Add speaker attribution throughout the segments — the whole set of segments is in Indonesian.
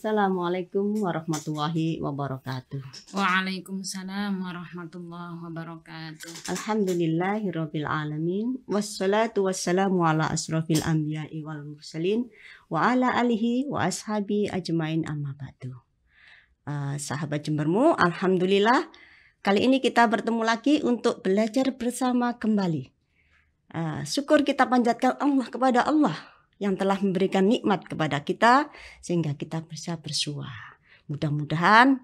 Speaker 1: Assalamualaikum warahmatullahi wabarakatuh.
Speaker 2: Waalaikumsalam warahmatullahi wabarakatuh.
Speaker 1: Alhamdulillahirabbil alamin wassalatu wassalamu ala asrofil anbiya'i wal mursalin wa ala alihi wa ashabi ajmain amma ba'du. Sahabat Jembermu, alhamdulillah kali ini kita bertemu lagi untuk belajar bersama kembali. Syukur kita panjatkan Allah kepada Allah yang telah memberikan nikmat kepada kita sehingga kita bisa bersua. Mudah-mudahan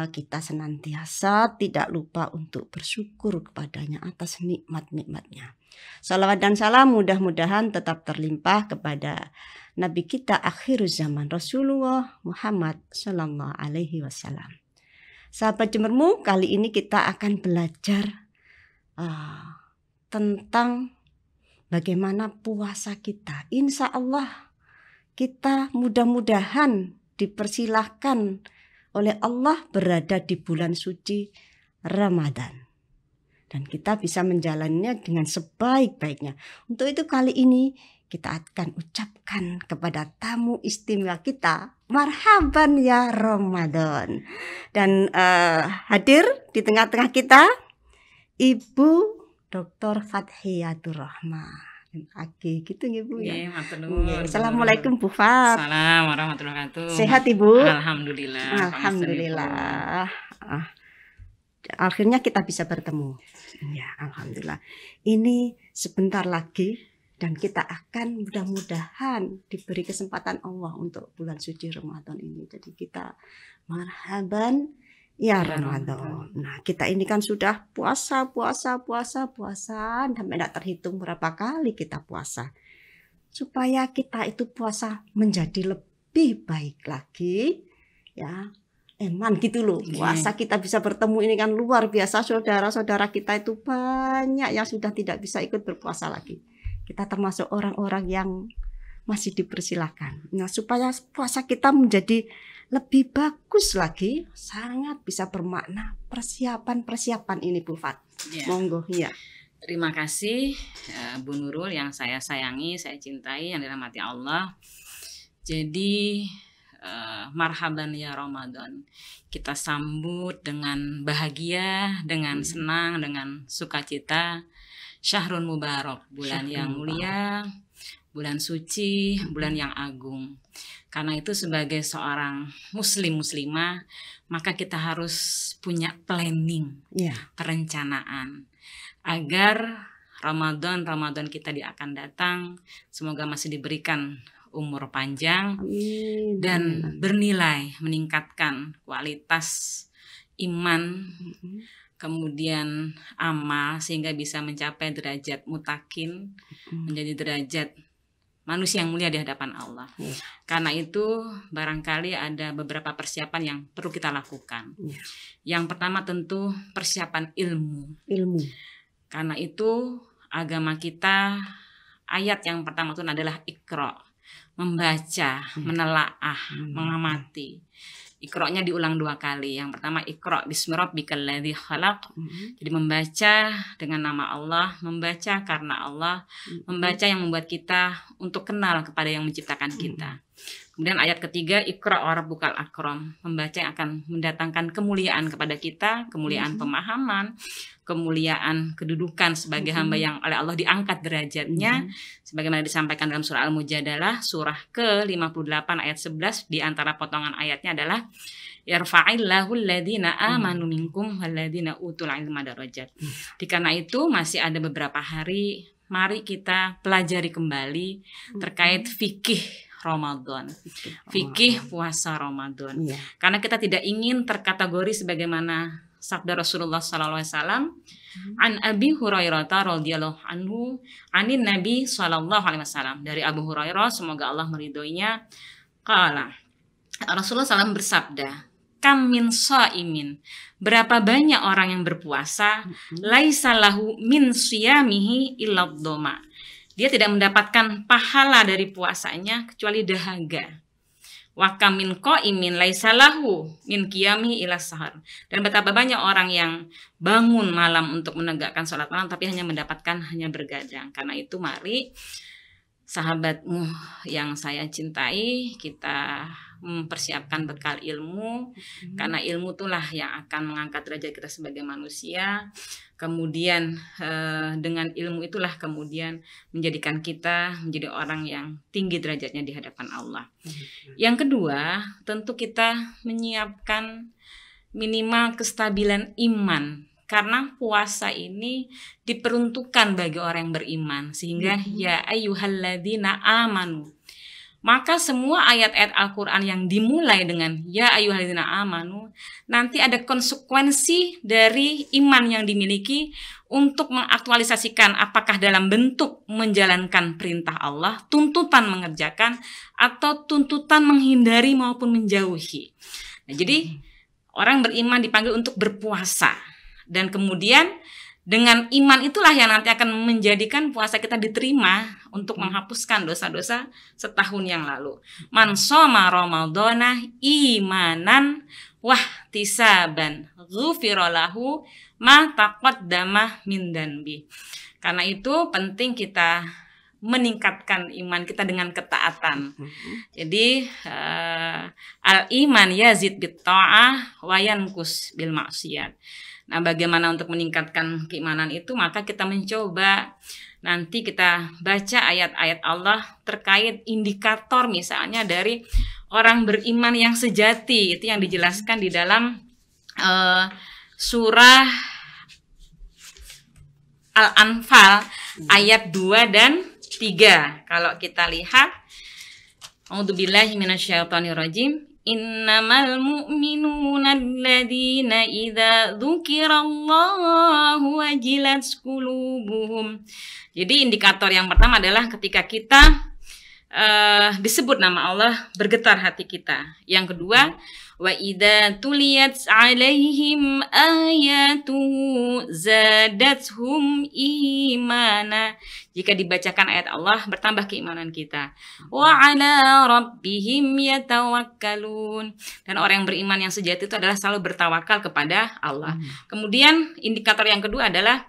Speaker 1: kita senantiasa tidak lupa untuk bersyukur kepadanya atas nikmat-nikmatnya. Salawat dan salam mudah-mudahan tetap terlimpah kepada Nabi kita akhir zaman Rasulullah Muhammad Sallallahu Alaihi Wasallam. Sahabat Jembermu, kali ini kita akan belajar tentang bagaimana puasa kita. Insya Allah kita mudah-mudahan dipersilahkan oleh Allah berada di bulan suci Ramadan. Dan kita bisa menjalaninya dengan sebaik-baiknya. Untuk itu kali ini kita akan ucapkan kepada tamu istimewa kita, marhaban ya Ramadan. Dan hadir di tengah-tengah kita Ibu Dr. Fathiyatur Rahmah. Oke, gitu ya Bu ya. Assalamualaikum Bu Fat.
Speaker 2: Assalamualaikum warahmatullahi wabarakatuh.
Speaker 1: Sehat Ibu?
Speaker 2: Alhamdulillah.
Speaker 1: Alhamdulillah. Akhirnya kita bisa bertemu. Ya, alhamdulillah. Ini sebentar lagi dan kita akan mudah-mudahan diberi kesempatan Allah untuk bulan suci Ramadan ini. Jadi kita marhaban ya Ramadan. Nah, kita ini kan sudah puasa sampai tidak terhitung berapa kali kita puasa. Supaya kita itu puasa menjadi lebih baik lagi, ya. Eman gitu loh. Puasa kita bisa bertemu ini kan luar biasa. Saudara-saudara kita itu banyak yang sudah tidak bisa ikut berpuasa lagi. Kita termasuk orang-orang yang masih dipersilakan. Nah, supaya puasa kita menjadi lebih bagus lagi, sangat bisa bermakna persiapan ini Bu Fat. Ya. Monggo ya.
Speaker 2: Terima kasih Bu Nurul yang saya sayangi, saya cintai, yang dirahmati Allah. Jadi marhaban ya Ramadan. Kita sambut dengan bahagia, dengan senang, dengan sukacita. Syahrul Mubarak, bulan yang mulia, bulan suci, bulan yang agung. Karena itu sebagai seorang muslimah, maka kita harus punya planning, perencanaan. Agar Ramadan kita akan datang, semoga masih diberikan umur panjang. Amin. Dan bernilai, meningkatkan kualitas iman, kemudian amal, sehingga bisa mencapai derajat mutakin, menjadi derajat manusia yang mulia di hadapan Allah. Karena itu barangkali ada beberapa persiapan yang perlu kita lakukan. Yang pertama tentu persiapan ilmu. Karena itu agama kita, ayat yang pertama itu adalah Iqra, membaca, menelaah, mengamati. Iqra-nya diulang 2 kali. Yang pertama Iqra bismi rabbikal ladzi khalaq. Jadi membaca dengan nama Allah, membaca karena Allah, membaca yang membuat kita untuk kenal kepada yang menciptakan kita. Kemudian ayat ketiga Iqra wa rabbukal akram, membaca yang akan mendatangkan kemuliaan kepada kita, kemuliaan pemahaman, kemuliaan kedudukan sebagai hamba yang oleh Allah diangkat derajatnya, sebagaimana disampaikan dalam surah Al-Mujadalah surah ke-58 ayat 11. Di antara potongan ayatnya adalah yarfa'illahu alladhina amanu minkum walladhina utul ilma darajat. Karena itu masih ada beberapa hari, mari kita pelajari kembali terkait fikih Ramadan, fikih puasa Ramadan. Karena kita tidak ingin terkategori sebagaimana sabda Rasulullah SAW, an Abi Hurairah radhiyallahu anhu, anin Nabi SAW, dari Abu Hurairah, semoga Allah meridhoinya, qala, Rasulullah SAW bersabda, kam min shaimin, berapa banyak orang yang berpuasa, laisa lahu min siyamihi illa dhoma, dia tidak mendapatkan pahala dari puasanya kecuali dahaga. Wa kam min qaimin laisa lahu min qiyami ila sahar, dan betapa banyak orang yang bangun malam untuk menegakkan sholat malam tapi hanya mendapatkan bergadang. Karena itu mari sahabatmu yang saya cintai, kita mempersiapkan bekal ilmu, karena ilmu itulah yang akan mengangkat derajat kita sebagai manusia. Kemudian dengan ilmu itulah kemudian menjadikan kita menjadi orang yang tinggi derajatnya di hadapan Allah. Yang kedua, tentu kita menyiapkan minimal kestabilan iman. Karena puasa ini diperuntukkan bagi orang yang beriman, sehingga ya ayyuhalladzina amanu. Maka semua ayat-ayat Al-Quran yang dimulai dengan ya ayyuhalladzina amanu, nanti ada konsekuensi dari iman yang dimiliki untuk mengaktualisasikan apakah dalam bentuk menjalankan perintah Allah, tuntutan mengerjakan, atau tuntutan menghindari maupun menjauhi. Nah, jadi orang beriman dipanggil untuk berpuasa. Dan kemudian dengan iman itulah yang nanti akan menjadikan puasa kita diterima untuk menghapuskan dosa-dosa setahun yang lalu. Man shoma ramadhana imanan wahtisaban ghufira lahu ma taqaddama min danbi. Karena itu penting kita meningkatkan iman kita dengan ketaatan. Jadi al-iman yazid bit ta'ah wa yanqus bil maksiyat. Nah, bagaimana untuk meningkatkan keimanan itu? Maka kita mencoba nanti kita baca ayat-ayat Allah terkait indikator misalnya dari orang beriman yang sejati. Itu yang dijelaskan di dalam surah Al-Anfal ayat 2 dan 3. Kalau kita lihat, a'udzubillahi minasyaitonirrajim. Innamal mu'minuna alladzina idza dzukirallahu wajilat qulubuhum. Jadi indikator yang pertama adalah ketika kita disebut nama Allah, bergetar hati kita. Yang kedua, wa idza tuliyat 'alaihim ayatuhu zadatuhum imana. Jika dibacakan ayat Allah, bertambah keimanan kita. Wa 'ala rabbihim yatawakkalun. Dan orang yang beriman yang sejati itu adalah selalu bertawakal kepada Allah. Kemudian indikator yang kedua adalah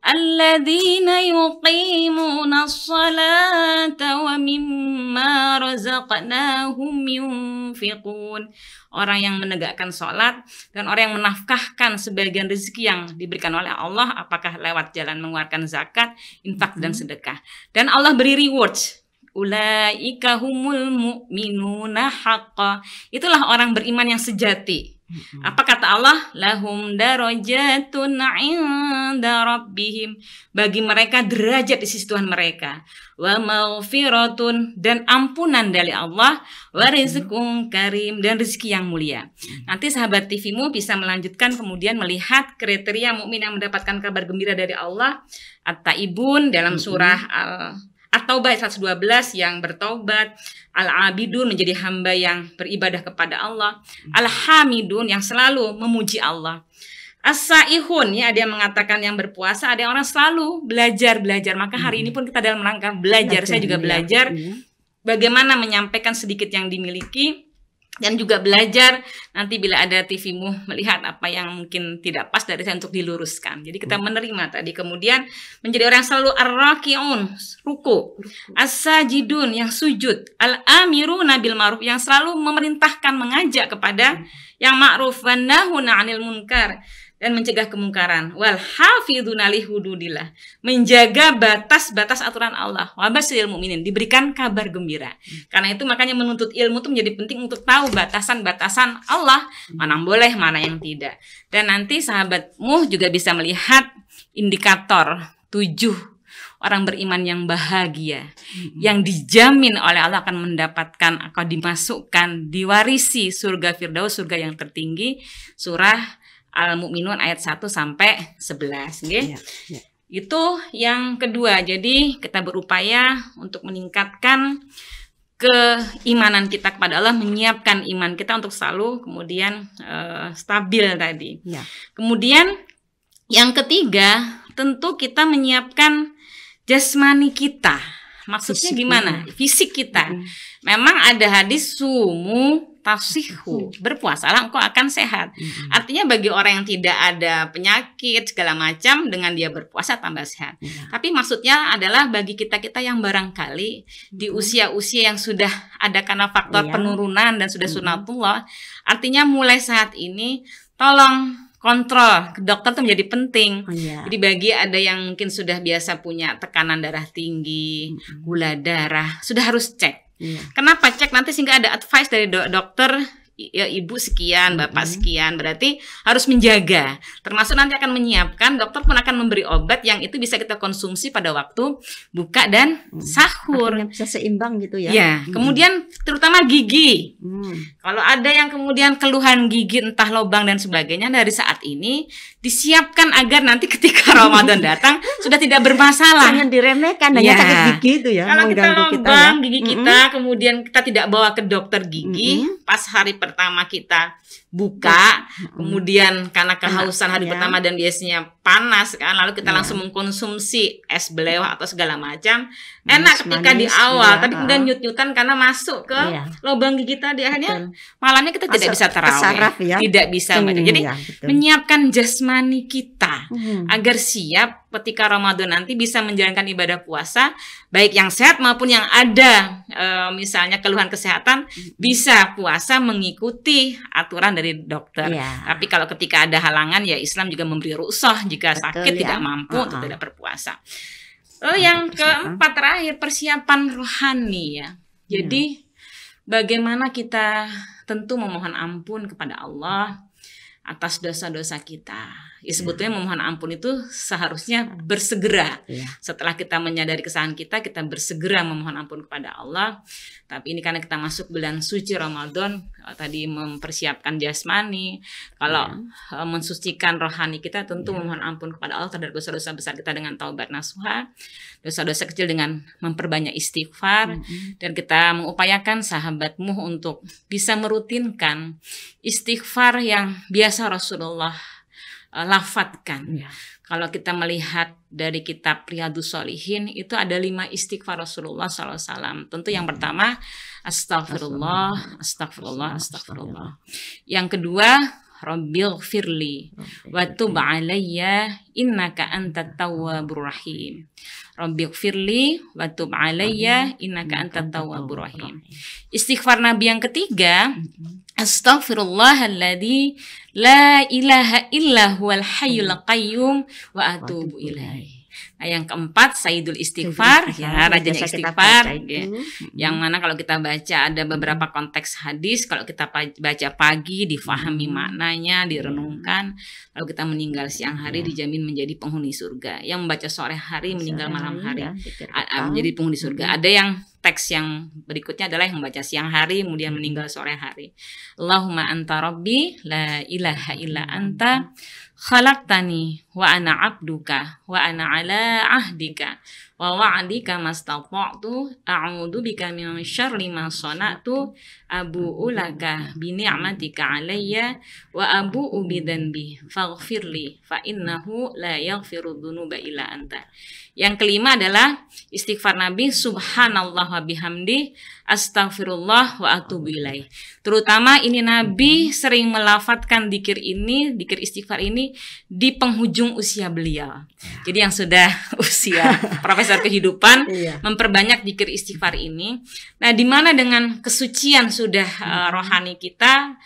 Speaker 2: alladzina yuqimuna sholata wa mimma razaqnahum yunfiqun. Orang yang menegakkan sholat dan orang yang menafkahkan sebagian rezeki yang diberikan oleh Allah, apakah lewat jalan mengeluarkan zakat, infak dan sedekah. Dan Allah beri rewards. Ulaika humul mu'minuna haqqa. Itulah orang beriman yang sejati. Apa kata Allah? Lahum darajatun 'inda rabbihim. Bagi mereka derajat di sisi Tuhan mereka. Wa maghfiratun, dan ampunan dari Allah. Wa rizqun karim, dan rezeki yang mulia. Nanti sahabat TVmu bisa melanjutkan kemudian melihat kriteria mukmin yang mendapatkan kabar gembira dari Allah. At-Taibun dalam surah At-Taubah 112 yang bertaubat, Al-Abidun menjadi hamba yang beribadah kepada Allah, Al-Hamidun yang selalu memuji Allah, As-Saihun, ya, ada yang mengatakan yang berpuasa, ada yang orang selalu belajar. Maka hari ini pun kita dalam rangka belajar. Saya juga belajar bagaimana menyampaikan sedikit yang dimiliki. Dan juga belajar nanti bila ada TVmu melihat apa yang mungkin tidak pas dari saya untuk diluruskan. Jadi kita menerima tadi, kemudian menjadi orang yang selalu ar-raki'un, ruku, as-sajidun yang sujud, al-amiruna bil ma'ruf yang selalu memerintahkan, mengajak kepada yang ma'ruf, wan nahuna 'anil munkar, dan mencegah kemungkaran, wal hafizuna li hududillah, menjaga batas-batas aturan Allah, wa basyiril mukminin, diberikan kabar gembira. Karena itu makanya menuntut ilmu itu menjadi penting untuk tahu batasan-batasan Allah, mana yang boleh, mana yang tidak. Dan nanti sahabatmu juga bisa melihat indikator 7 orang beriman yang bahagia, yang dijamin oleh Allah akan mendapatkan, akan dimasukkan, diwarisi surga Firdaus, surga yang tertinggi, surah Al-Mu'minun ayat 1 sampai 11, okay? Itu yang kedua. Jadi kita berupaya untuk meningkatkan keimanan kita kepada Allah, menyiapkan iman kita untuk selalu kemudian stabil tadi. Kemudian yang ketiga, tentu kita menyiapkan jasmani kita. Maksudnya gimana? Fisik kita. Memang ada hadis sumu tasihu, berpuasalah engkau akan sehat. Artinya bagi orang yang tidak ada penyakit segala macam, dengan dia berpuasa tambah sehat. Tapi maksudnya adalah bagi kita-kita yang barangkali di usia-usia yang sudah ada karena faktor penurunan dan sudah sunatullah, artinya mulai saat ini tolong kontrol ke dokter itu menjadi penting. Jadi bagi ada yang mungkin sudah biasa punya tekanan darah tinggi, gula darah, sudah harus cek. Kenapa cek? Nanti sehingga ada advice dari dokter, ya ibu sekian, bapak sekian, berarti harus menjaga. Termasuk nanti akan menyiapkan, dokter pun akan memberi obat yang itu bisa kita konsumsi pada waktu buka dan sahur.
Speaker 1: Artinya bisa seimbang gitu ya.
Speaker 2: Ya, kemudian terutama gigi. Kalau ada yang kemudian keluhan gigi entah lubang dan sebagainya, dari saat ini disiapkan agar nanti ketika Ramadan datang sudah tidak bermasalah.
Speaker 1: Jangan diremehkan hanya sakit gigi itu ya.
Speaker 2: Kalau kita lubang gigi kita, kemudian kita tidak bawa ke dokter gigi, pas hari pertama kita buka, kemudian karena kehausan hari pertama dan biasanya panas kan, lalu kita langsung mengkonsumsi es belewah atau segala macam, enak ketika di awal, tapi kemudian nyut-nyutan karena masuk ke lubang gigi tadi, akhirnya malamnya kita tidak bisa tarawih, tidak bisa baca. Jadi menyiapkan jasmani kita agar siap ketika Ramadan nanti bisa menjalankan ibadah puasa, baik yang sehat maupun yang ada misalnya keluhan kesehatan, bisa puasa mengikuti aturan dari dokter. Tapi kalau ketika ada halangan, ya Islam juga memberi rukhsah jika sakit tidak mampu untuk tidak berpuasa. Lalu yang keempat terakhir, persiapan rohani ya. Jadi bagaimana kita tentu memohon ampun kepada Allah atas dosa-dosa kita. Ya, sebetulnya memohon ampun itu seharusnya bersegera. Setelah kita menyadari kesalahan kita bersegera memohon ampun kepada Allah. Tapi ini karena kita masuk bulan suci Ramadan, tadi mempersiapkan jasmani, kalau mensucikan rohani kita tentu memohon ampun kepada Allah terhadap dosa-dosa besar kita dengan taubat nasuha, dosa-dosa kecil dengan memperbanyak istighfar, dan kita mengupayakan sahabatmu untuk bisa merutinkan istighfar yang biasa Rasulullah lafadzkan. Kalau kita melihat dari kitab Riyadhus Shalihin, itu ada 5 istighfar Rasulullah SAW. Tentu yang pertama, astagfirullah, astagfirullah, astagfirullah. Yang kedua, Rabbighfirli wa tub alayya innaka antat tawwabur rahim. Rabbighfirli wa tub alayya innaka antat tawwabur rahim. Istighfar Nabi yang ketiga, astaghfirullahalladzi la ilaha illa huwal hayyul qayyum wa atubu ilaihi. Nah, yang keempat, Sayyidul Istighfar, ya, rajanya istighfar, ya. Yang mana kalau kita baca ada beberapa konteks hadis, kalau kita baca pagi difahami maknanya, direnungkan, lalu kita meninggal siang hari dijamin menjadi penghuni surga. Yang membaca sore hari meninggal malam hari menjadi penghuni surga. Ada yang teks yang berikutnya adalah yang membaca siang hari kemudian meninggal sore hari. Allahumma anta rabbi la ilaha illa anta khalaqtani wa ana abduka wa ana ala ahdika wa wa'dika mastata'tu a'udzu bika min syarri ma sana'tu abu'u laka bi ni'matika 'alayya wa abu'u bi dzanbi faghfirli fa innahu la yaghfiru dzunuba illa anta. Yang kelima adalah istighfar Nabi, subhanallah wa bihamdi astaghfirullah wa atubu ilaih. Terutama ini Nabi sering melafadzkan dzikir ini, dzikir istighfar ini di penghujung usia beliau. Jadi yang sudah usia profesor kehidupan memperbanyak dzikir istighfar ini. Nah, di mana dengan kesucian sudah rohani kita,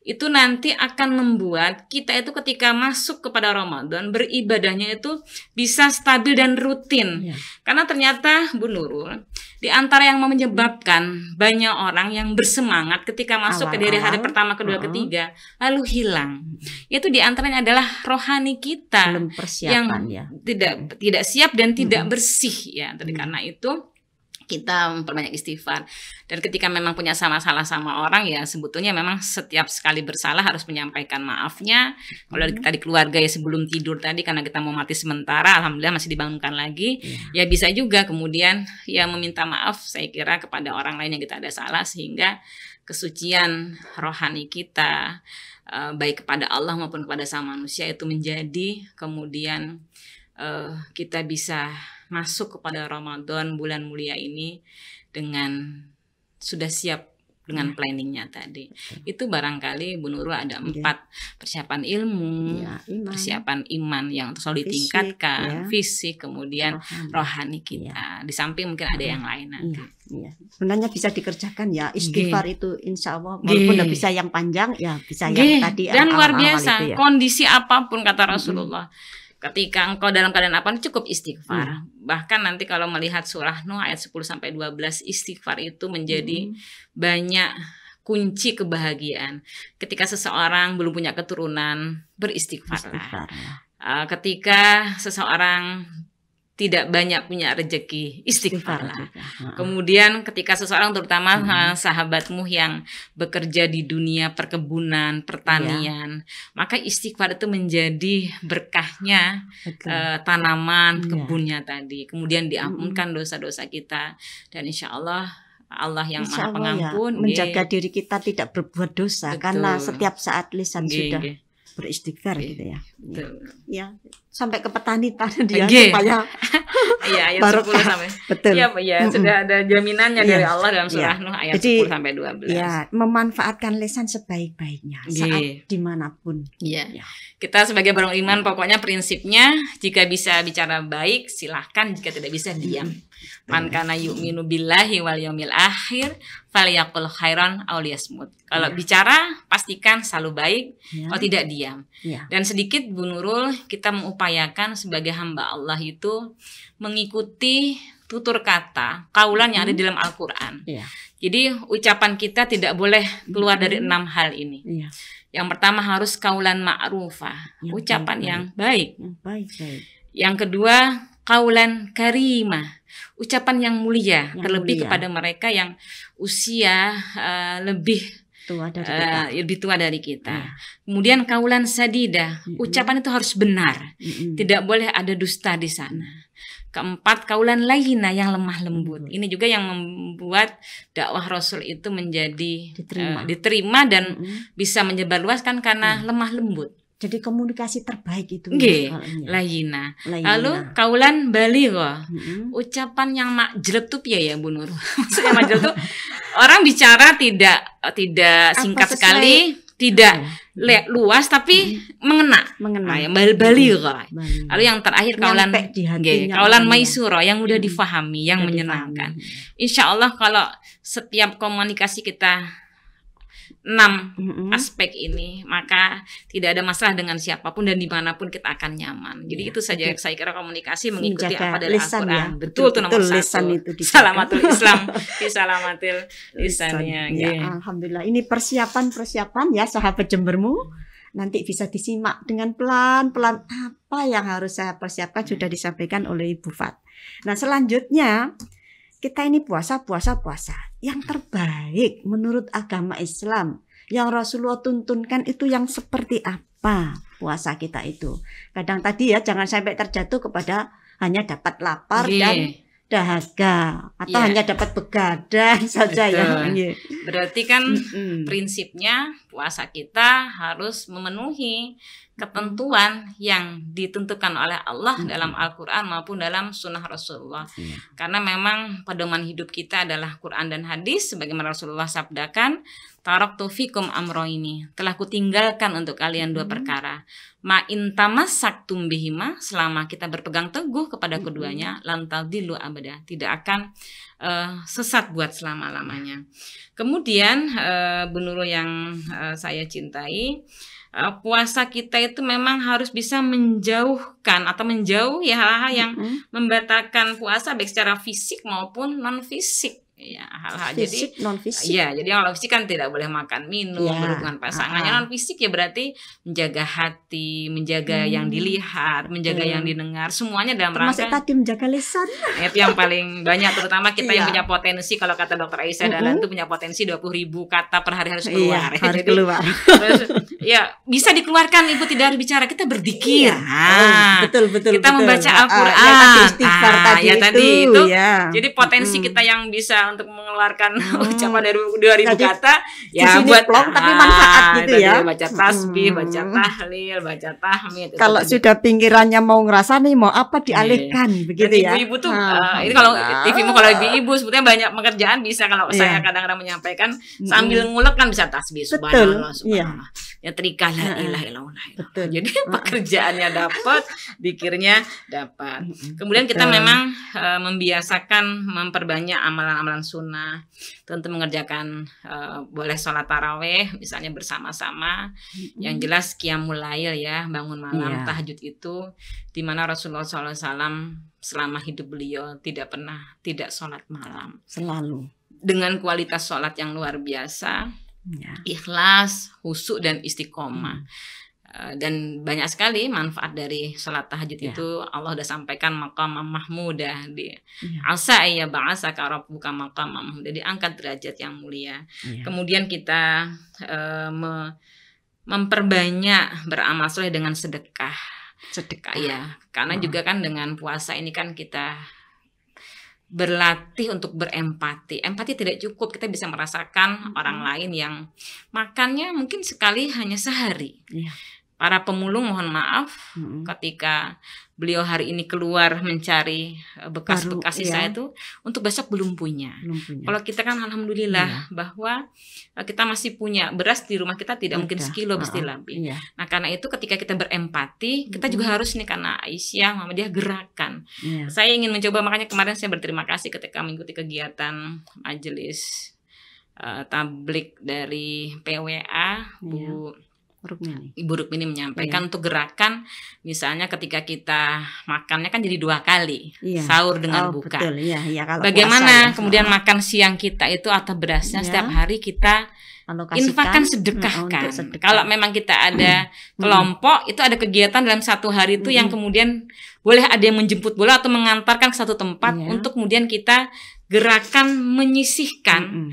Speaker 2: itu nanti akan membuat kita itu ketika masuk kepada Ramadan beribadahnya itu bisa stabil dan rutin. Karena ternyata Bu Nurul, di antara yang menyebabkan banyak orang yang bersemangat ketika masuk ke dari hari pertama, kedua, ketiga lalu hilang, itu di antaranya adalah rohani kita yang tidak siap dan tidak bersih ya. Jadi karena itu kita memperbanyak istighfar. Dan ketika memang punya salah sama orang, ya sebetulnya memang setiap sekali bersalah harus menyampaikan maafnya. Kalau kita di keluarga ya sebelum tidur tadi karena kita mau mati sementara, alhamdulillah masih dibangunkan lagi. Ya bisa juga kemudian ya meminta maaf saya kira kepada orang lain yang kita ada salah, sehingga kesucian rohani kita baik kepada Allah maupun kepada sama manusia itu menjadi kemudian kita bisa masuk kepada Ramadan bulan mulia ini dengan sudah siap dengan planningnya tadi. Itu barangkali Bu Nurul ada 4 persiapan ilmu, persiapan iman yang selalu ditingkatkan, fisik, kemudian rohani kita. Di samping mungkin ada yang lain nanti.
Speaker 1: Sebenarnya bisa dikerjakan ya istighfar itu, insya Allah walaupun tidak bisa yang panjang ya bisa yang tadi.
Speaker 2: Dan luar biasa kondisi apapun kata Rasulullah, ketika engkau dalam keadaan apa cukup istighfar. Bahkan nanti kalau melihat surah Nuh ayat 10-12, istighfar itu menjadi banyak kunci kebahagiaan. Ketika seseorang belum punya keturunan, beristighfarlah. Ketika seseorang tidak banyak punya rezeki, istighfarlah. Kemudian ketika seseorang, terutama sahabatmu yang bekerja di dunia perkebunan, pertanian, maka istighfar itu menjadi berkahnya tanaman, kebunnya tadi. Kemudian diampunkan dosa-dosa kita, dan insya Allah Allah yang Maha Pengampun
Speaker 1: menjaga diri kita tidak berbuat dosa. Karena setiap saat lisan sudah beristighfar gitu ya. Ya, sampai ke petani dia supaya
Speaker 2: ayat 10 sampai.
Speaker 1: Betul.
Speaker 2: Ya, sudah ada jaminannya dari Allah dalam surah Nuh ayat 10 sampai 12.
Speaker 1: Ya, memanfaatkan lisan sebaik-baiknya saat dimanapun.
Speaker 2: Ya. Kita sebagai orang iman pokoknya prinsipnya jika bisa bicara baik silahkan, jika tidak bisa diam. Man kana yu'minu billahi wal yaumil akhir falyaqul khairan aw liyasmut. Kalau bicara pastikan selalu baik, kalau tidak diam. Dan sedikit Bu Nurul, kita mengupayakan sebagai hamba Allah itu mengikuti tutur kata, kaulan yang ada di dalam Al-Qur'an. Jadi ucapan kita tidak boleh keluar dari 6 hal ini. Yang pertama harus kaulan ma'rufah, ucapan yang baik. Yang kedua kaulan karimah, ucapan yang mulia, terlebih kepada mereka yang usia lebih tua dari kita. Kemudian kaulan sadida, ucapan itu harus benar, tidak boleh ada dusta di sana. Keempat, kaulan layyina, yang lemah lembut. Ini juga yang membuat dakwah Rasul itu menjadi diterima dan bisa menyebarluaskan karena lemah lembut.
Speaker 1: Jadi komunikasi terbaik itu.
Speaker 2: Layyina. Lalu kaulan baligha, ucapan yang majleb ya Bu Nur. Maksudnya majleb tuh orang bicara tidak singkat sekali, tidak luas tapi mengena. Yang baligha. Lalu yang terakhir kaulan maisura, yang mudah difahami, yang menyenangkan. Insya Allah kalau setiap komunikasi kita 6 aspek ini, maka tidak ada masalah dengan siapapun dan dimanapun kita akan nyaman. Jadi itu saja saya kira komunikasi mengikuti apa dari Al-Quran. Betul tuh nomor 1. Salamatul Islam, salamatil lisannya.
Speaker 1: Alhamdulillah. Ini persiapan ya sahabat Jembermu. Nanti bisa disimak dengan pelan-pelan apa yang harus saya persiapkan sudah disampaikan oleh Ibu Fat. Nah selanjutnya kita ini puasa. Yang terbaik menurut agama Islam yang Rasulullah tuntunkan itu yang seperti apa puasa kita itu. Kadang tadi ya jangan sampai terjatuh kepada hanya dapat lapar dan dahaga atau hanya dapat begadang saja.
Speaker 2: Berarti kan prinsipnya puasa kita harus memenuhi ketentuan yang ditentukan oleh Allah dalam Al-Quran maupun dalam sunnah Rasulullah. Karena memang pedoman hidup kita adalah Quran dan hadis, sebagaimana Rasulullah sabdakan, taraktu fikum amroini, telah kutinggalkan untuk kalian 2 perkara. Ma intamasaktum bihima, selama kita berpegang teguh kepada keduanya, lantal dilu abada, tidak akan sesat buat selama-lamanya. Kemudian Bu Nurul yang saya cintai, puasa kita itu memang harus bisa menjauhkan atau menjauhi hal-hal yang membatalkan puasa baik secara fisik maupun non fisik. Ya, hal-hal
Speaker 1: fisik,
Speaker 2: jadi
Speaker 1: non fisik.
Speaker 2: Ya, jadi kalau fisik kan tidak boleh makan minum, berhubungan pasangannya. Non fisik ya berarti menjaga hati, menjaga yang dilihat, menjaga yang didengar, semuanya dalam rangka
Speaker 1: tadi menjaga lisan.
Speaker 2: Itu yang paling banyak, terutama kita yang punya potensi, kalau kata Dokter Aisyah Dahlan itu punya potensi 20.000 kata per hari harus keluar.
Speaker 1: Harus keluar.
Speaker 2: Terus Ya, bisa dikeluarkan, Ibu tidak harus bicara, kita berzikir.
Speaker 1: Betul.
Speaker 2: Kita membaca Al-Qur'an.
Speaker 1: Ya, tadi istighfar tadi
Speaker 2: itu.
Speaker 1: Ya.
Speaker 2: Jadi potensi kita yang bisa untuk mengeluarkan ucapan dari 2000 kata ya
Speaker 1: buat plong tapi manfaat gitu ya.
Speaker 2: Baca tasbih, baca tahlil, baca tahmid.
Speaker 1: Kalau sudah pikirannya mau ngerasa nih mau apa dialihkan begitu ya.
Speaker 2: Ibu-ibu tuh ini kalau TV-mu kalau ibu sebetulnya banyak pekerjaan bisa kalau saya kadang-kadang menyampaikan sambil ngulek kan bisa tasbih subhanallah. Ya trika la ilaha illallah. Jadi pekerjaannya dapat, zikirnya dapat. Kemudian kita memang membiasakan memperbanyak amalan-amalan sunnah. Tentu mengerjakan boleh sholat taraweh misalnya bersama-sama. Yang jelas qiyamul lail ya, bangun malam, tahajud itu di mana Rasulullah SAW selama hidup beliau tidak pernah tidak sholat malam.
Speaker 1: Selalu. Dengan
Speaker 2: kualitas sholat yang luar biasa. Ikhlas, khusyuk dan istiqomah. Dan banyak sekali manfaat dari sholat tahajud itu. Allah sudah sampaikan maqam mahmudah di asa ya ba'asaka rabbuka maqam mahmudah, diangkat derajat yang mulia. Kemudian kita memperbanyak beramal soleh dengan sedekah ya, karena juga kan dengan puasa ini kan kita berlatih untuk berempati. Empati tidak cukup, kita bisa merasakan orang lain yang makannya mungkin sekali hanya sehari. Para pemulung mohon maaf ketika beliau hari ini keluar mencari bekas-bekas sisa itu untuk besok belum punya. Kalau kita kan alhamdulillah bahwa kita masih punya beras di rumah kita, tidak mungkin sekilo pasti lebih. Nah karena itu ketika kita berempati kita juga harus nih, karena Aisyah Muhammadiyah gerakan. Saya ingin mencoba, makanya kemarin saya berterima kasih ketika mengikuti kegiatan majelis tablik dari PWA Ibu Rukmini menyampaikan untuk gerakan misalnya ketika kita makannya kan jadi 2 kali, sahur dengan buka. Bagaimana kemudian makan siang kita itu atau berasnya setiap hari kita infakkan, sedekahkan. Kalau memang kita ada kelompok itu ada kegiatan dalam satu hari itu yang kemudian boleh ada yang menjemput bola atau mengantarkan ke satu tempat untuk kemudian kita gerakan menyisihkan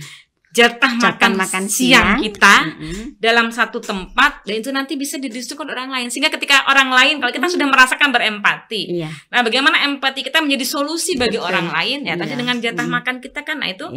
Speaker 2: jatah makan siang kita dalam satu tempat, dan itu nanti bisa didistribusikan orang lain, sehingga ketika orang lain, kalau kita sudah merasakan berempati, nah bagaimana empati kita menjadi solusi bagi orang lain ya tadi dengan jatah makan kita kan, nah itu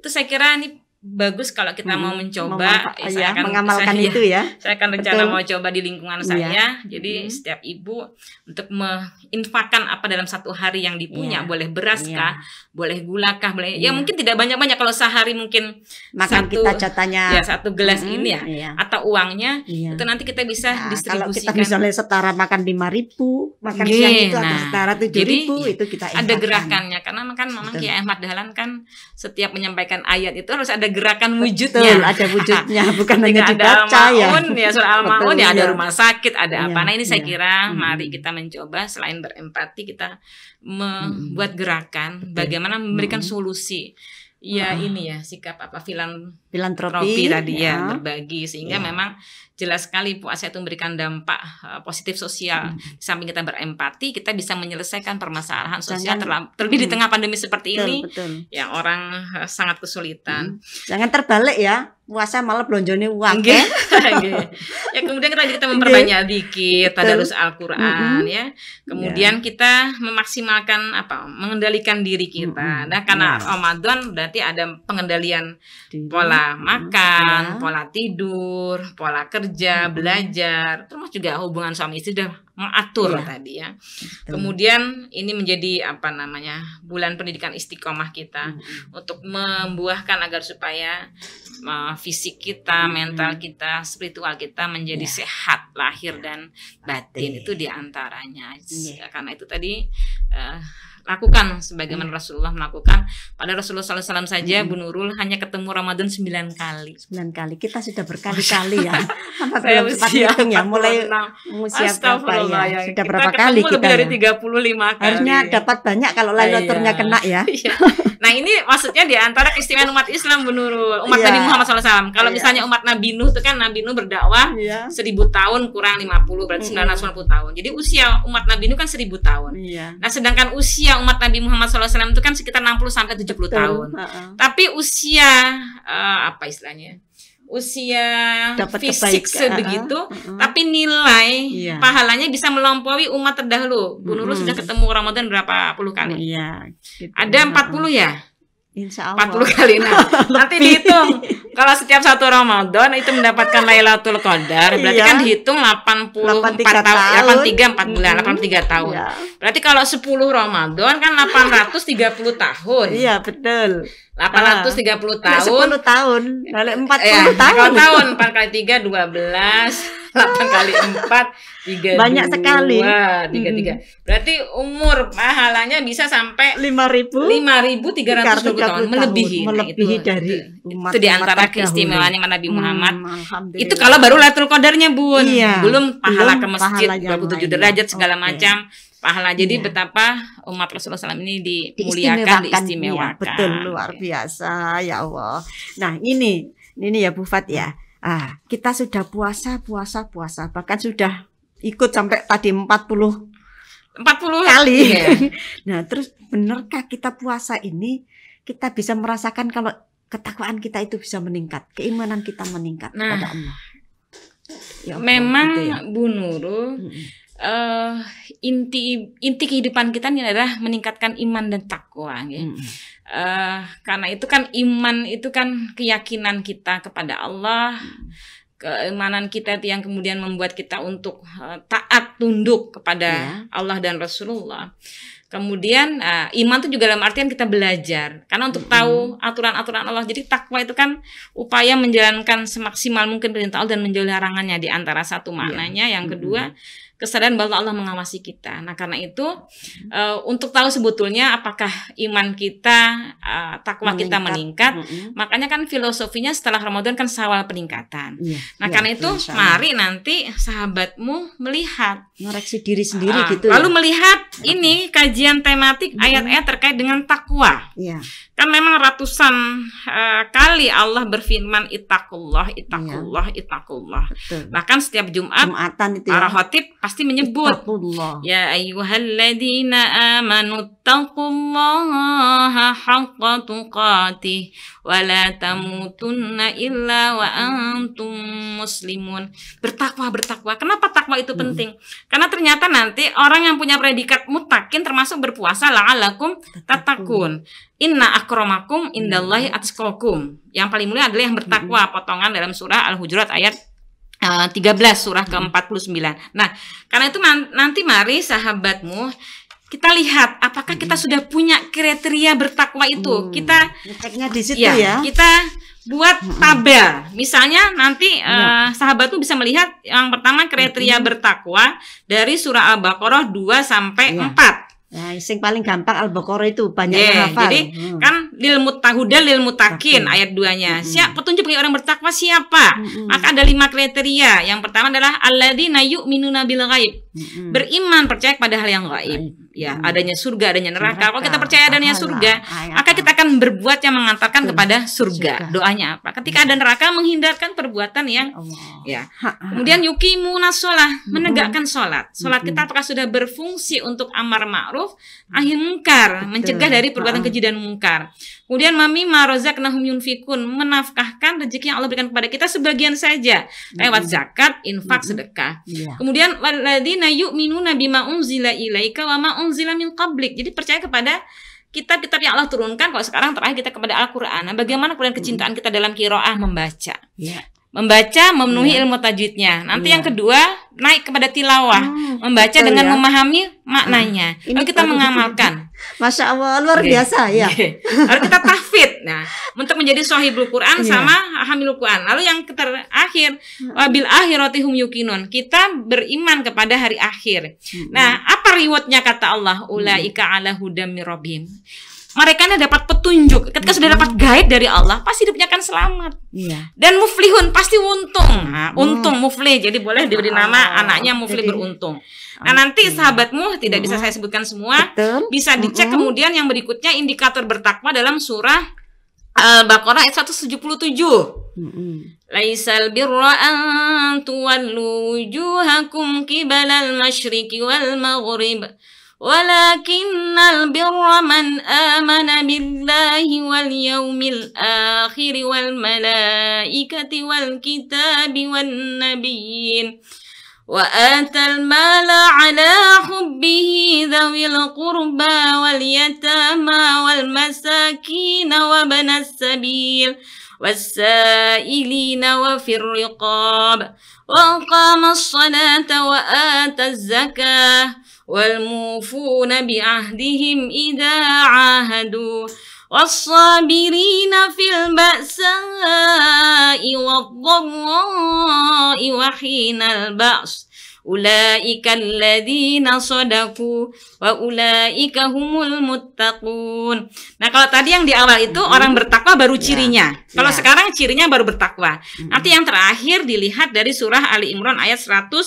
Speaker 2: saya kira ini bagus kalau kita mau mencoba. Saya akan mengamalkan itu ya. Saya akan rencana mau coba di lingkungan saya. Jadi setiap ibu untuk menginfakkan apa dalam satu hari yang dipunya, boleh beras kah, boleh gula kah, boleh ya mungkin tidak banyak-banyak, kalau sehari mungkin
Speaker 1: makan kita jatahnya
Speaker 2: satu gelas ini atau uangnya itu nanti kita bisa distribusikan.
Speaker 1: Kalau kita misalnya setara makan 5.000, makan siang itu ada setara 7.000, itu kita infakkan.
Speaker 2: Ada gerakannya, karena kan memang Kiai Ahmad Dahlan kan setiap menyampaikan ayat itu harus ada gerakan wujudnya.
Speaker 1: Ada wujudnya, bukan hanya dibaca ya.
Speaker 2: Surah Al-Maun ya, ada rumah sakit, ada apa. Nah ini saya kira mari kita mencoba selain berempati kita membuat gerakan bagaimana memberikan solusi. Ya ini ya sikap filantropi tadi ya, berbagi, sehingga memang jelas sekali puasa itu memberikan dampak positif sosial. Di samping kita berempati, kita bisa menyelesaikan permasalahan sosial terlebih di tengah pandemi seperti ini yang orang sangat kesulitan.
Speaker 1: Jangan terbalik ya, puasa malah belonjone uang.
Speaker 2: Ya kemudian kita memperbanyak zikir, tadarus Al-Qur'an ya. Kemudian kita memaksimalkan mengendalikan diri kita. Nah karena Ramadan berarti ada pengendalian pola makan, pola tidur, pola kerja, belajar, termasuk juga hubungan suami istri sudah mengatur tadi ya. Kemudian ini menjadi bulan pendidikan istiqomah kita untuk membuahkan agar supaya fisik kita, mental kita, spiritual kita menjadi sehat lahir dan batin, itu diantaranya. Karena itu tadi lakukan sebagaimana Rasulullah melakukan. Pada Rasulullah SAW saja Bu Nurul hanya ketemu Ramadan 9 kali. 9
Speaker 1: kali. Kita sudah berkali-kali ya. Belum sempat hitung ya, mulai usia berapa ya. Sudah berapa kali kita
Speaker 2: lebih dari 35 kali.
Speaker 1: Harusnya dapat banyak kalau Lailaturnya kena ya.
Speaker 2: Nah ini maksudnya di antara keistimewaan umat Islam Bu Nurul, umat Nabi Muhammad SAW. Kalau misalnya umat Nabi Nuh itu kan Nabi Nuh berdakwah 1000 tahun kurang 50 berarti 950 tahun. Jadi usia umat Nabi Nuh kan 1000 tahun. Nah sedangkan usia umat Nabi Muhammad SAW itu kan sekitar 60 sampai 70 tahun. Tapi usia istilahnya? usia
Speaker 1: Dapat
Speaker 2: fisik
Speaker 1: kebaikan.
Speaker 2: sebegitu, tapi nilai
Speaker 1: Iya.
Speaker 2: pahalanya bisa melampaui umat terdahulu. Bu Nurul sudah ketemu Ramadan berapa puluh kali?
Speaker 1: Iya. Gitu.
Speaker 2: Ada 40 ya?
Speaker 1: Insya Allah.
Speaker 2: 40 kali. Nah, nanti dihitung. Kalau setiap satu Ramadan itu mendapatkan Lailatul Qadar, berarti
Speaker 1: Iya.
Speaker 2: kan dihitung 84
Speaker 1: 83
Speaker 2: tahun, 4 bulan, 83 tahun.
Speaker 1: Iya.
Speaker 2: Berarti kalau 10 Ramadan kan 830 tahun.
Speaker 1: Iya, betul.
Speaker 2: 830 tahun.
Speaker 1: 10 tahun. Lalu 40
Speaker 2: Ya,
Speaker 1: tahun.
Speaker 2: tahun 4 kali 3 12, 8 kali 4 32.
Speaker 1: Banyak sekali.
Speaker 2: 33. Berarti umur pahalanya bisa sampai
Speaker 1: 5.320
Speaker 2: 5.320 tahun, melebihi. Nah,
Speaker 1: melebihi
Speaker 2: itu,
Speaker 1: dari
Speaker 2: itu di antara keistimewaan Nabi Muhammad.
Speaker 1: Alhamdulillah.
Speaker 2: Itu kalau baru Lailatul Qadarnya, Bun.
Speaker 1: Iya.
Speaker 2: Belum pahala
Speaker 1: Belum
Speaker 2: ke masjid,
Speaker 1: pahala yang
Speaker 2: 27
Speaker 1: lain.
Speaker 2: derajat segala
Speaker 1: Oke.
Speaker 2: macam pahala. Jadi
Speaker 1: Iya.
Speaker 2: betapa umat Rasulullah SAW ini dimuliakan, diistimewakan.
Speaker 1: Iya, betul, luar biasa, ya Allah. Nah, ini ya Bu Fat ya. Kita sudah puasa. Bahkan sudah ikut sampai tadi 40 kali.
Speaker 2: Iya.
Speaker 1: Nah, terus benarkah kita puasa ini kita bisa merasakan kalau ketakwaan kita itu bisa meningkat, keimanan kita meningkat kepada Allah? Ya Allah,
Speaker 2: Memang
Speaker 1: gitu ya.
Speaker 2: Bu Nurul, inti kehidupan kita ini adalah meningkatkan iman dan takwa, ya. Karena itu kan iman itu kan keyakinan kita kepada Allah. Keimanan kita itu yang kemudian membuat kita untuk taat tunduk kepada Allah dan Rasulullah. Kemudian iman itu juga dalam artian kita belajar karena untuk tahu aturan-aturan Allah. Jadi takwa itu kan upaya menjalankan semaksimal mungkin perintah Allah dan menjauhi larangannya, di antara satu maknanya. Yang kedua, kesadaran bahwa Allah mengawasi kita. Nah, karena itu untuk tahu sebetulnya apakah iman kita, takwa kita meningkat, makanya kan filosofinya setelah Ramadan kan Syawal peningkatan. Nah, karena itu mari nanti sahabatmu melihat,
Speaker 1: ngoreksi diri sendiri gitu.
Speaker 2: Lalu melihat ini kajian tematik ayat-ayat terkait dengan takwa.
Speaker 1: Iya.
Speaker 2: Kan memang ratusan kali Allah berfirman ittaqullah, ittaqullah, ittaqullah.
Speaker 1: Betul.
Speaker 2: Bahkan setiap
Speaker 1: Jumatan itu
Speaker 2: para
Speaker 1: ya.
Speaker 2: khatib pasti menyebut
Speaker 1: Ittaqullah.
Speaker 2: ya ayyuhalladzina amanu taqullaha haqqa tuqatih wa la tamutunna illa wa antum muslimun. Bertakwa. Kenapa takwa itu penting? Karena ternyata nanti orang yang punya predikat muttaqin termasuk berpuasa la'alakum tattaqun. Inna akramakum indallahi atqakum. Yang paling mulia adalah yang bertakwa. Potongan dalam surah Al-Hujurat ayat 13, surah ke-49. Nah, karena itu nanti mari sahabatmu kita lihat apakah kita sudah punya kriteria bertakwa itu. Kita
Speaker 1: ngeceknya di situ ya.
Speaker 2: Kita buat tabel. Misalnya nanti sahabatmu bisa melihat yang pertama kriteria bertakwa dari surah Al-Baqarah 2 sampai 4.
Speaker 1: Nah, yang paling gampang Al-Baqarah itu banyak yang hafal.
Speaker 2: Jadi kan lil mutakin ayat 2-nya. Petunjuk bagi orang bertakwa siapa? Maka ada 5 kriteria. Yang pertama adalah alladzina yu'minuna bil ghaib. Beriman, percaya pada hal yang gaib. Ya, adanya surga, adanya neraka. Kalau kita percaya adanya surga, maka kita akan berbuat yang mengantarkan kepada surga. Doanya apa? Ketika ada neraka, menghindarkan perbuatan yang Kemudian yuqimunas shalah, menegakkan sholat. Sholat kita apakah sudah berfungsi untuk amar ma'ruf, nahi munkar, mencegah dari perbuatan keji dan munkar. Kemudian mimma razaqnahum yunfikun, menafkahkan rezeki yang Allah berikan kepada kita sebagian saja lewat zakat, infak, sedekah. Kemudian walladzina yu'minuna bima unzila ilaika wa ma unzila min qablik. Jadi percaya kepada kitab-kitab yang Allah turunkan. Kalau sekarang terakhir kita kepada Al-Qur'an. Nah, bagaimana kemudian kecintaan kita dalam qiraah membaca? Membaca, memenuhi ilmu tajwidnya. Nanti yang kedua, naik kepada tilawah, membaca dengan memahami maknanya. Lalu kita mengamalkan.
Speaker 1: Masya Allah, luar biasa ya.
Speaker 2: Lalu kita tahfidz. Nah, untuk menjadi shahibul Quran sama hamilul Quran. Lalu yang terakhir, wabil akhirati hum yuqinun. Kita beriman kepada hari akhir. Nah, apa rewardnya kata Allah? Ulaika ala hudam mir rabbihim. Mereka dapat petunjuk. Ketika sudah dapat guide dari Allah, pasti hidupnya akan selamat. Dan muflihun, pasti untung. Nah, untung muflih. Jadi boleh diberi nama anaknya muflih beruntung. Nah, nanti sahabatmu tidak bisa saya sebutkan semua. Bisa dicek kemudian yang berikutnya indikator bertakwa dalam surah Al-Baqarah ayat 177. Laisal birra an tuwallu wujuhakum qibalal masyriqi wal maghrib walakinnal birra man amana billahi wal yawmil akhir wal malaikati wal kitabi wan nabiyyin wa atal mala ala hubbihi dhawil qurba wal yatama wal masakin wa banas sabil والسائلين وفي الرقاب وأقام الصلاة وآتى الزكاة والموفون بعهدهم إذا عاهدوا والصابرين في البأساء والضراء وحين البأس ulaika alladzina shadaku wa ulaika humul muttaqun. Nah, kalau tadi yang di awal itu orang bertakwa baru cirinya. Kalau sekarang cirinya baru bertakwa. Nanti yang terakhir dilihat dari surah Ali Imran ayat 133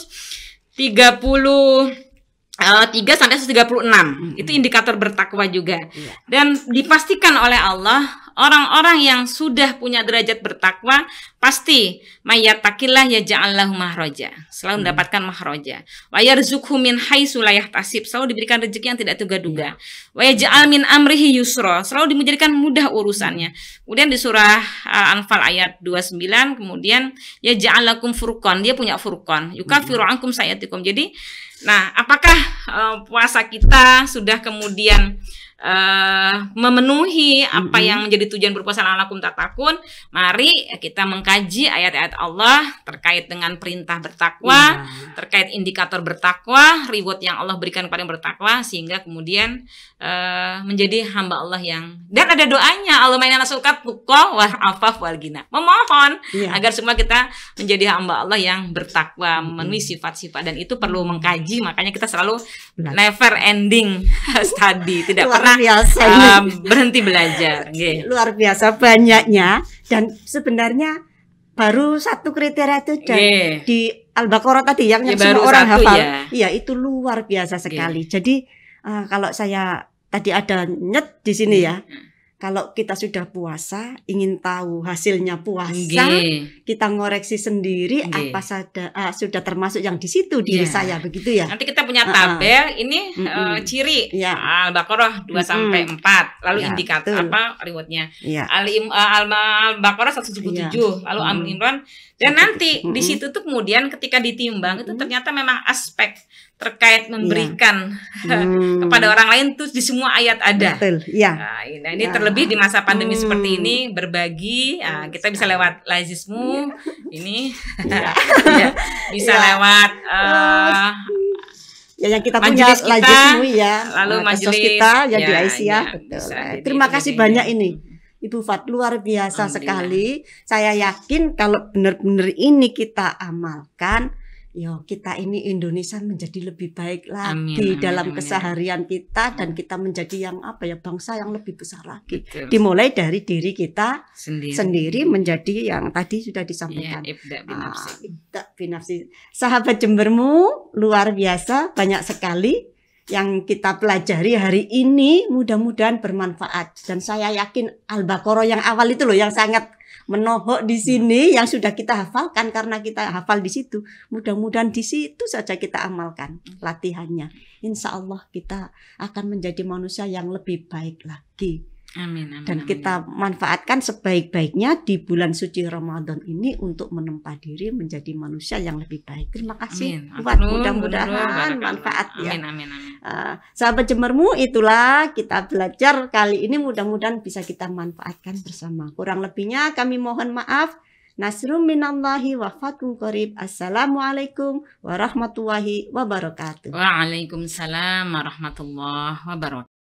Speaker 2: sampai 136. Itu indikator bertakwa juga. Dan dipastikan oleh Allah, orang-orang yang sudah punya derajat bertakwa pasti mayyattaqillah yaj'al lahu mahraja, selalu mendapatkan mahraja. Wa yarzuqhu min haitsu la yahtasib, selalu diberikan rezeki yang tidak duga-duga. Wa yaj'al min amrihi yusra, selalu dijadikan mudah urusannya. Kemudian di surah Anfal ayat 29, kemudian yaj'al lakum furqan, dia punya furqan, yukaffiru ankum sayyi'atikum. Jadi, nah, apakah puasa kita sudah kemudian memenuhi apa yang menjadi tujuan berpuasa la'allakum tattaqun? Mari kita mengkaji ayat-ayat Allah terkait dengan perintah bertakwa, terkait indikator bertakwa, reward yang Allah berikan kepada yang bertakwa, sehingga kemudian menjadi hamba Allah yang, dan ada doanya, Allahumma inna nas'aluka tuqa wal afaf wal ghina, memohon agar semua kita menjadi hamba Allah yang bertakwa, memenuhi sifat-sifat, dan itu perlu mengkaji. Makanya kita selalu never ending study, tidak pernah berhenti belajar.
Speaker 1: Luar biasa banyaknya, dan sebenarnya baru satu kriteria itu di Al-Baqarah tadi yang semua orang hafal. Iya, itu luar biasa sekali. Jadi kalau saya tadi ada nyet di sini ya. Kalau kita sudah puasa, ingin tahu hasilnya puasa, kita ngoreksi sendiri apa sudah termasuk yang di situ diri saya, begitu ya.
Speaker 2: Nanti kita punya tabel, ini ciri Al-Baqarah 2 sampai 4, lalu indikator apa rewardnya. Al-Baqarah 177, lalu Al-Imran, dan nanti di situ tuh kemudian ketika ditimbang itu ternyata memang aspek terkait memberikan kepada orang lain tuh di semua ayat ada. Nah, ini terlebih di masa pandemi seperti ini, berbagi, kita bisa lewat Lazismu ini, bisa lewat
Speaker 1: yang kita punya Lazismu
Speaker 2: lalu majelis
Speaker 1: kita di Aisyah. Terima kasih banyak ini Ibu Fat, luar biasa sekali. Saya yakin kalau benar-benar ini kita amalkan, kita ini Indonesia menjadi lebih baik lagi dalam keseharian kita, dan kita menjadi yang bangsa yang lebih besar lagi. Dimulai dari diri kita sendiri menjadi yang tadi sudah disampaikan. Ibda binafsi. Sahabat Jembermu, luar biasa, banyak sekali yang kita pelajari hari ini, mudah-mudahan bermanfaat. Dan saya yakin Al-Baqarah yang awal itu loh yang sangat menohok di sini, yang sudah kita hafalkan karena kita hafal di situ. Mudah-mudahan di situ saja kita amalkan latihannya. Insya Allah kita akan menjadi manusia yang lebih baik lagi.
Speaker 2: Amin, amin,
Speaker 1: dan kita manfaatkan sebaik-baiknya di bulan suci Ramadan ini untuk menempa diri menjadi manusia yang lebih baik. Terima kasih. Mudah-mudahan manfaat ya.
Speaker 2: Amin, amin.
Speaker 1: Sahabat Jembermu, itulah kita belajar kali ini, mudah-mudahan bisa kita manfaatkan bersama. Kurang lebihnya kami mohon maaf. Nasrum minallahi wa fathun qarib. Assalamualaikum warahmatullahi wabarakatuh.
Speaker 2: Waalaikumsalam warahmatullahi wabarakatuh.